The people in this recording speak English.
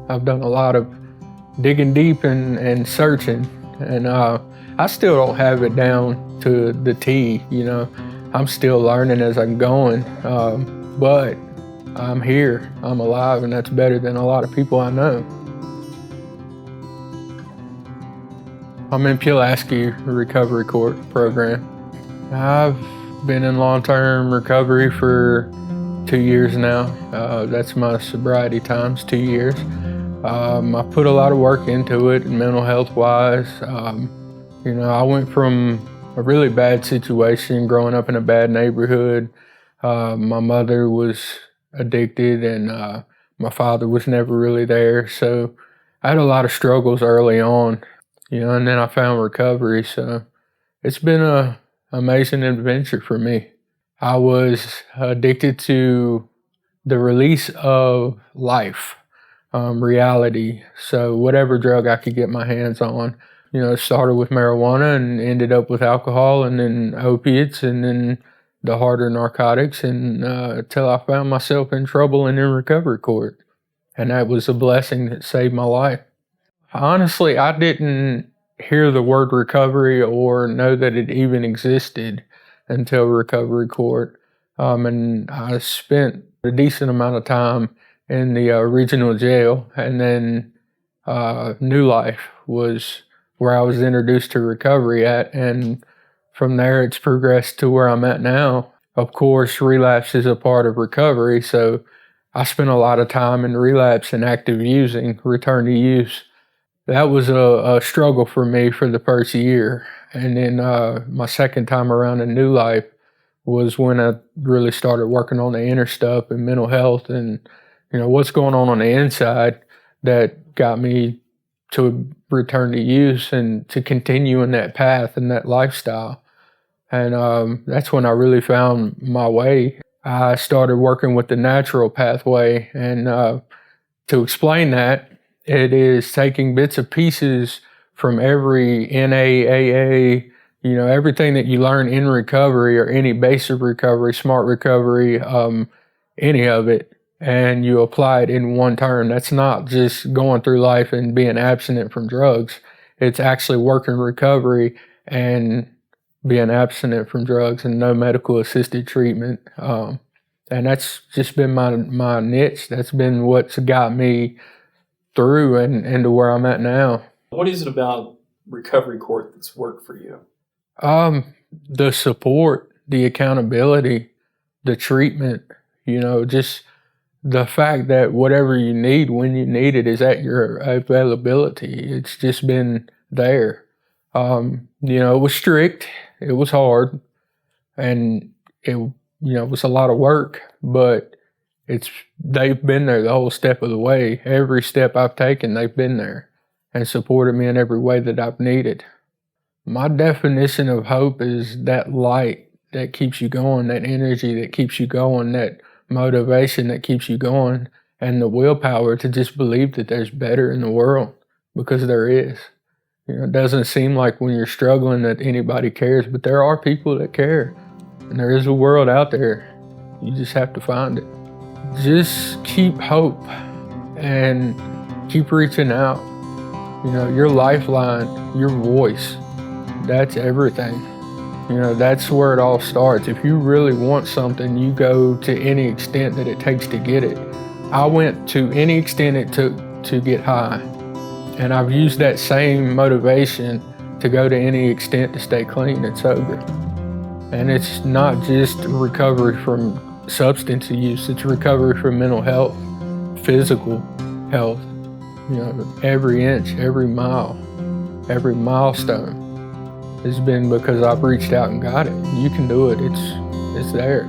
I've done a lot of digging deep and searching, and I still don't have it down to the T, I'm still learning as I'm going, but I'm here, I'm alive, and that's better than a lot of people I know. I'm in Pulaski Recovery Court program. I've been in long-term recovery for 2 years now. That's my sobriety times, 2 years. I put a lot of work into it, mental health-wise. I went from a really bad situation, growing up in a bad neighborhood. My mother was addicted, and my father was never really there. So I had a lot of struggles early on, and then I found recovery. So it's been an amazing adventure for me. I was addicted to the release of life, reality. So whatever drug I could get my hands on, it started with marijuana and ended up with alcohol, and then opiates, and then the harder narcotics, and until I found myself in trouble and in recovery court. And that was a blessing that saved my life. Honestly, I didn't hear the word recovery or know that it even existed until recovery court. And I spent a decent amount of time in the regional jail, and then New Life was where I was introduced to recovery at, and from there it's progressed to where I'm at now. Of course, relapse is a part of recovery, so I spent a lot of time in relapse and active using, return to use. That was a struggle for me for the first year. And then my second time around in New Life was when I really started working on the inner stuff and mental health and, what's going on the inside that got me to return to use and to continue in that path and that lifestyle. And that's when I really found my way. I started working with the natural pathway, and to explain that, it is taking bits and pieces from every NAAA, everything that you learn in recovery or any basic recovery, smart recovery, any of it, and you apply it in one term. That's not just going through life and being abstinent from drugs. It's actually working recovery and being abstinent from drugs and no medical assisted treatment. And that's just been my niche. That's been what's got me through and to where I'm at now. What is it about recovery court that's worked for you? The support, the accountability, the treatment, just the fact that whatever you need when you need it is at your availability. It's just been there. It was strict, it was hard, and it was a lot of work, but they've been there the whole step of the way. Every step I've taken, they've been there and supported me in every way that I've needed. My definition of hope is that light that keeps you going, that energy that keeps you going, that motivation that keeps you going, and the willpower to just believe that there's better in the world, because there is. It doesn't seem like when you're struggling that anybody cares, but there are people that care, and there is a world out there. You just have to find it. Just keep hope and keep reaching out. Your lifeline, your voice, that's everything. That's where it all starts. If you really want something, you go to any extent that it takes to get it. I went to any extent it took to get high. And I've used that same motivation to go to any extent to stay clean and sober. And it's not just recovery from substance use, it's recovery from mental health, physical health. Every inch, every mile, every milestone has been because I've reached out and got it. You can do it. It's there.